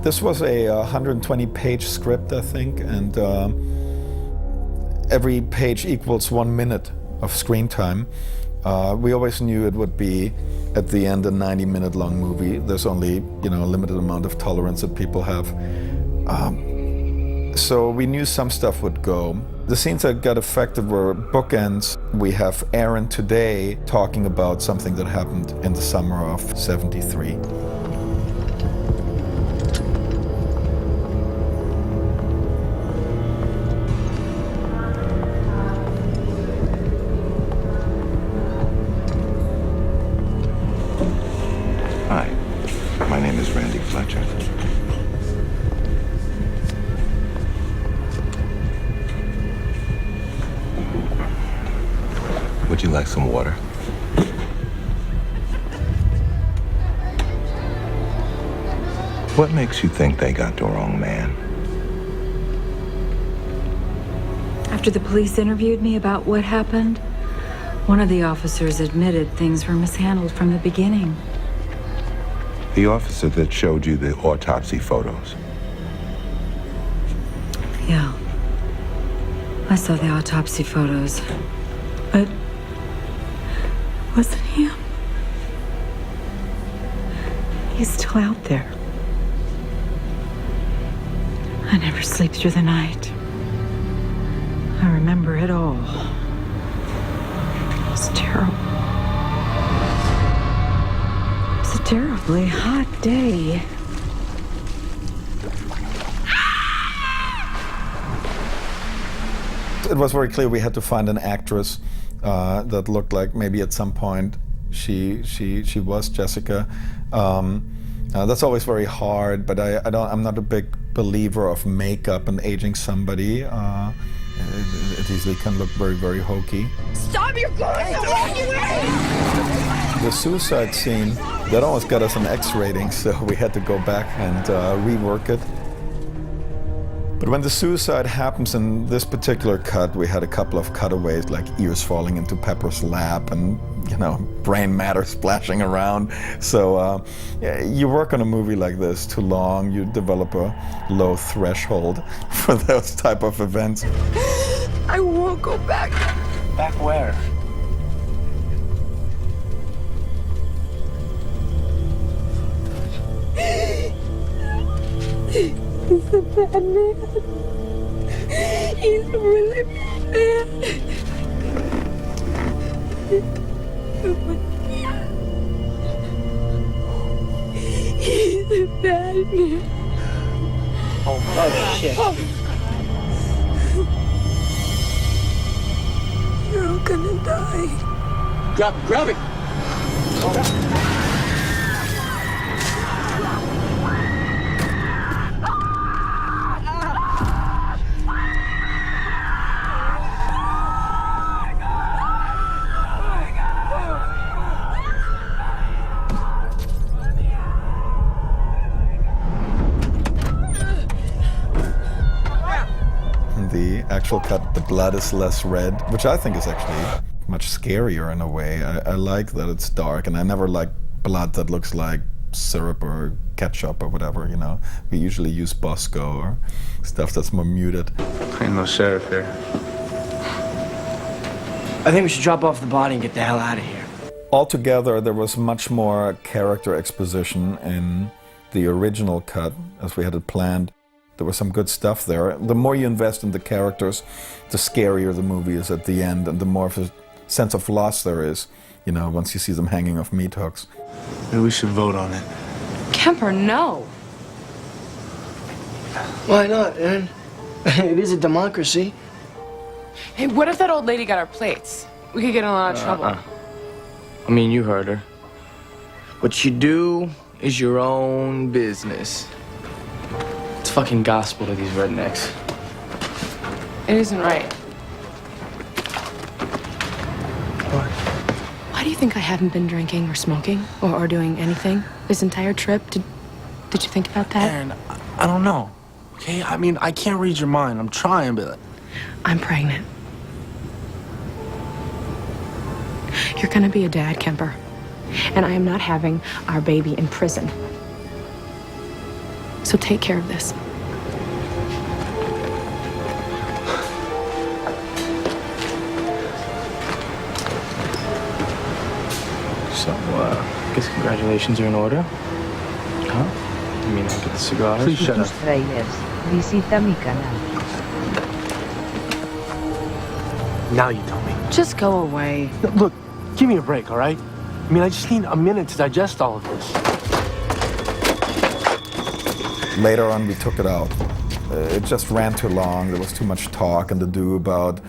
This was a 120-page script, I think, and every page equals 1 minute of screen time. We always knew it would be, at the end, a 90-minute long movie. There's only, a limited amount of tolerance that people have. So we knew some stuff would go. The scenes that got affected were bookends. We have Aaron today talking about something that happened in the summer of '73. Hi, my name is Randy Fletcher. Would you like some water? What makes you think they got the wrong man? After the police interviewed me about what happened, one of the officers admitted things were mishandled from the beginning. The officer that showed you the autopsy photos. Yeah. I saw the autopsy photos. But it wasn't him. He's still out there. I never sleep through the night. I remember it all. It was terrible. It was a terribly hot day. It was very clear we had to find an actress that looked like maybe at some point she was Jessica. That's always very hard, but I'm not a big believer of makeup and aging somebody. It easily can look very, very hokey. Stop your going the wrong way! The suicide scene, that almost got us an X rating, so we had to go back and rework it. But when the suicide happens in this particular cut, we had a couple of cutaways, like ears falling into Pepper's lap and, brain matter splashing around. So you work on a movie like this too long, you develop a low threshold for those type of events. I won't go back. Back where? He's a bad man. He's a really bad man. He's a bad man. Oh, shit. You're all gonna die. Grab it. The actual cut, the blood is less red, which I think is actually much scarier in a way. I like that it's dark, and I never like blood that looks like syrup or ketchup or whatever, We usually use Bosco or stuff that's more muted. Ain't no sheriff here. I think we should drop off the body and get the hell out of here. Altogether, there was much more character exposition in the original cut as we had it planned. There was some good stuff there. The more you invest in the characters, the scarier the movie is at the end, and the more of a sense of loss there is, once you see them hanging off meat hooks. Maybe we should vote on it. Kemper, no. Why not, Aaron? It is a democracy. Hey, what if that old lady got our plates? We could get in a lot of trouble. I mean, you heard her. What you do is your own business. It's fucking gospel to these rednecks. It isn't right. What? Why do you think I haven't been drinking or smoking or doing anything this entire trip? Did you think about that? Aaron, I don't know. Okay? I mean, I can't read your mind. I'm trying, but... I'm pregnant. You're gonna be a dad, Kemper. And I am not having our baby in prison. So take care of this. So, I guess congratulations are in order. Huh? You mean I'll get the cigars? Please shut up. Trailers, visita mi canal. Now you tell me. Just go away. No, look, give me a break, all right? I mean, I just need a minute to digest all of this. Later on, we took it out. It just ran too long. There was too much talk and to do about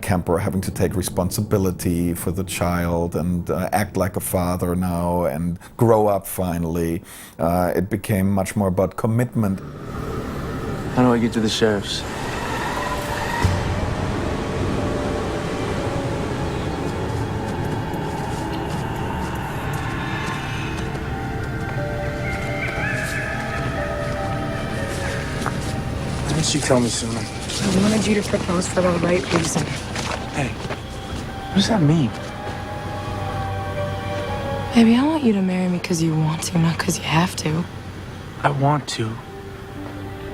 Kemper having to take responsibility for the child and act like a father now and grow up finally. It became much more about commitment. How do I get to the sheriff's? Why didn't you tell me sooner? I wanted you to propose for the right reason. Hey, what does that mean? Baby, I want you to marry me because you want to, not because you have to. I want to.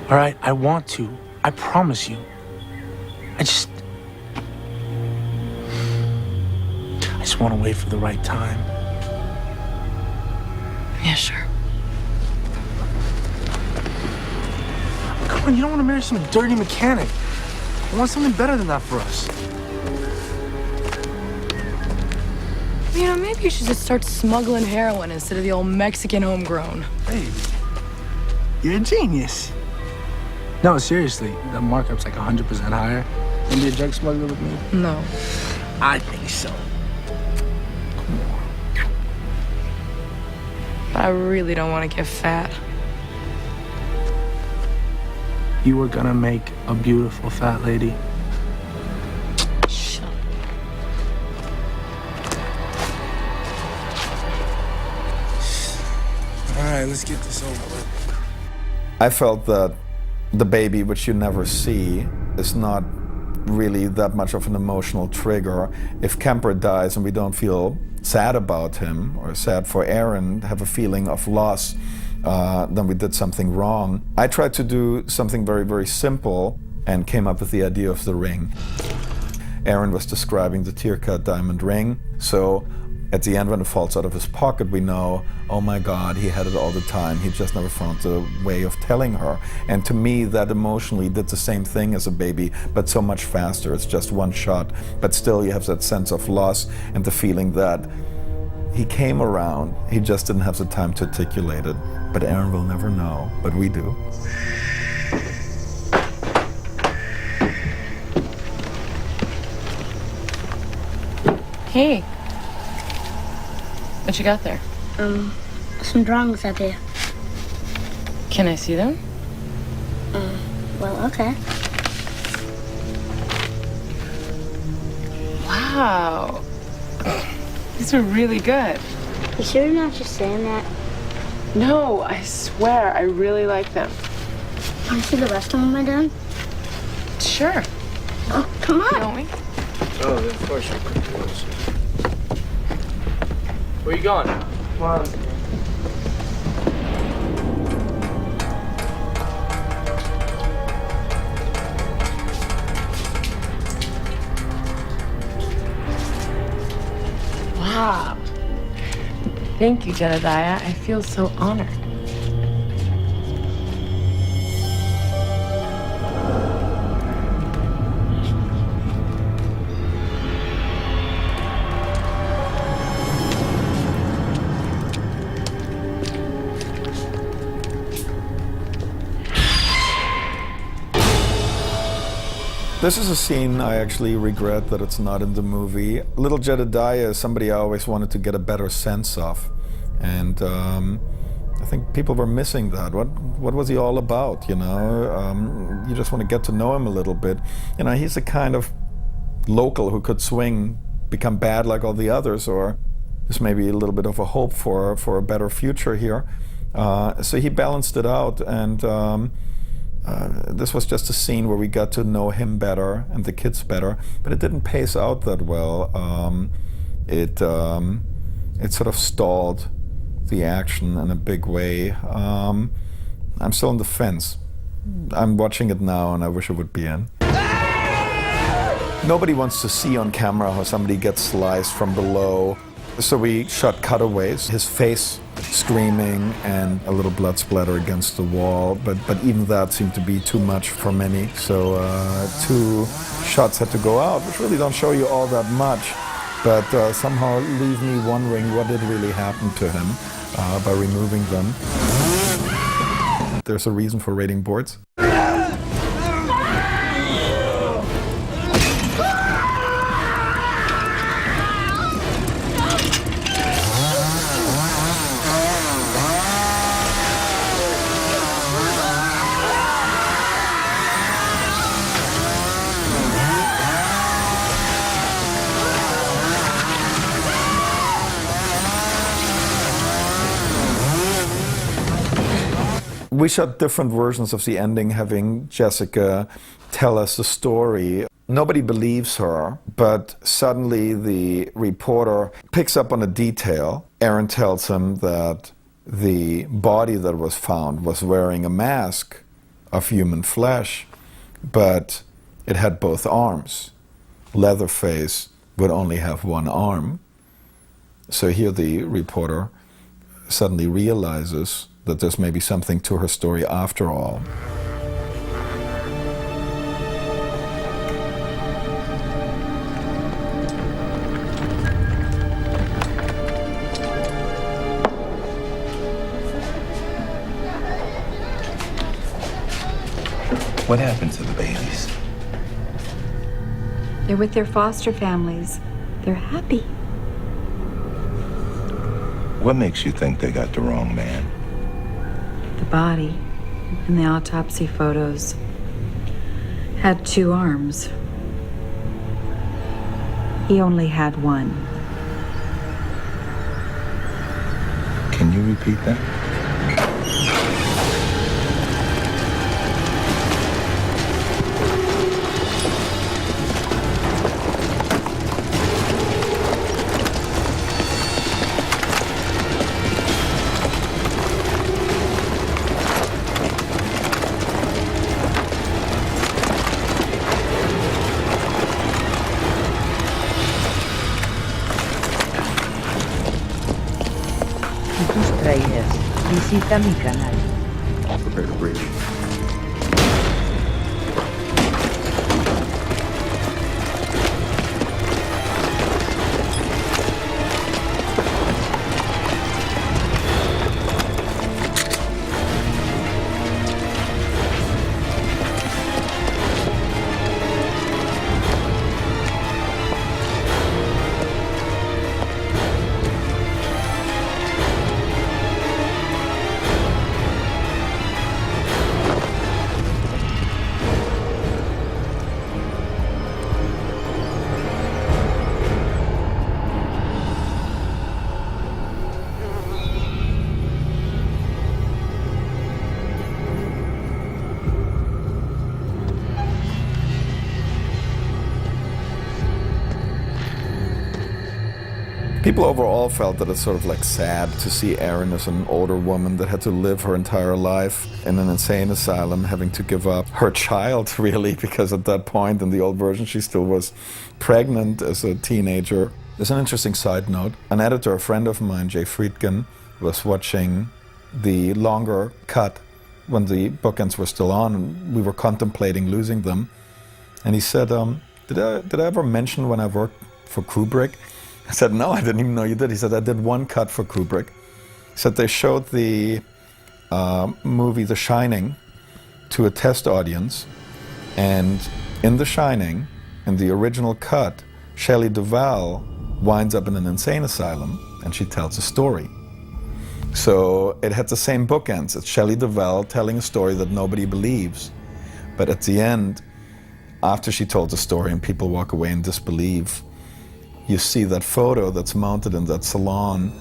All right, I want to. I promise you. I just want to wait for the right time. Yeah, sure. Come on, you don't want to marry some dirty mechanic. I want something better than that for us. You know, maybe you should just start smuggling heroin instead of the old Mexican homegrown. Hey, you're a genius. No, seriously, the markup's like 100% higher. Can you be a drug smuggler with me? No. I think so. But I really don't want to get fat. You were gonna make a beautiful fat lady. Shut up. All right, let's get this over with. I felt that the baby, which you never see, is not really that much of an emotional trigger. If Kemper dies and we don't feel sad about him or sad for Aaron, have a feeling of loss, then we did something wrong. I tried to do something very, very simple and came up with the idea of the ring. Aaron was describing the tear-cut diamond ring, so at the end when it falls out of his pocket, we know, oh my God, he had it all the time. He just never found a way of telling her. And to me, that emotionally did the same thing as a baby, but so much faster. It's just one shot, but still you have that sense of loss and the feeling that he came around. He just didn't have the time to articulate it. But Aaron will never know, but we do. Hey. What you got there? Some drawings up here. Can I see them? Well, okay. Wow. These are really good. You sure you're not just saying that? No, I swear, I really like them. Want to see the rest of them, my dad? Sure. Oh, come on. Don't we? Oh, of course you could. Where you going? Come on. Wow. Thank you, Jedediah. I feel so honored. This is a scene I actually regret that it's not in the movie. Little Jedediah is somebody I always wanted to get a better sense of. And I think people were missing that. What was he all about, you know? You just want to get to know him a little bit. You know, he's the kind of local who could swing, become bad like all the others, or there's maybe a little bit of a hope for a better future here. So he balanced it out, and this was just a scene where we got to know him better and the kids better, but it didn't pace out that well. It sort of stalled the action in a big way. I'm still on the fence. I'm watching it now and I wish it would be in. Nobody wants to see on camera how somebody gets sliced from below. So we shot cutaways, his face screaming and a little blood splatter against the wall, but even that seemed to be too much for many. So 2 shots had to go out, which really don't show you all that much, but somehow leave me wondering what did really happen to him by removing them. There's a reason for rating boards. We shot different versions of the ending, having Jessica tell us the story. Nobody believes her, but suddenly the reporter picks up on a detail. Aaron tells him that the body that was found was wearing a mask of human flesh, but it had both arms. Leatherface would only have one arm. So here the reporter suddenly realizes that there's maybe something to her story after all. What happened to the babies? They're with their foster families. They're happy. What makes you think they got the wrong man? The body in the autopsy photos had 2 arms. He only had 1. Can you repeat that? Visita mi canal. Prepare to breach. People overall felt that it's sort of like sad to see Erin as an older woman that had to live her entire life in an insane asylum, having to give up her child, really, because at that point in the old version she still was pregnant as a teenager. There's an interesting side note. An editor, a friend of mine, Jay Friedkin, was watching the longer cut when the bookends were still on, and we were contemplating losing them. And he said, did I ever mention when I worked for Kubrick? I said, no, I didn't even know you did. He said, I did 1 cut for Kubrick. He said they showed the movie The Shining to a test audience, and in The Shining, in the original cut, Shelley Duvall winds up in an insane asylum and she tells a story. So it had the same bookends. It's Shelley Duvall telling a story that nobody believes, but at the end, after she told the story and people walk away in disbelief, you see that photo that's mounted in that salon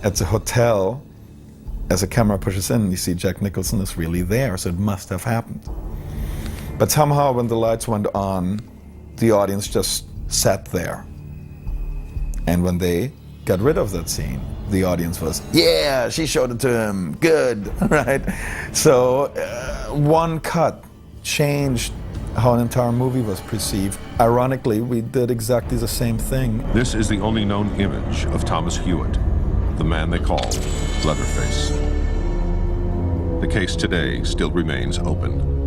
at the hotel. As the camera pushes in, you see Jack Nicholson is really there, so it must have happened. But somehow when the lights went on, the audience just sat there. And when they got rid of that scene, the audience was, yeah, she showed it to him, good, right? So one cut changed how an entire movie was perceived. Ironically, we did exactly the same thing. This is the only known image of Thomas Hewitt, the man they call Leatherface. The case today still remains open.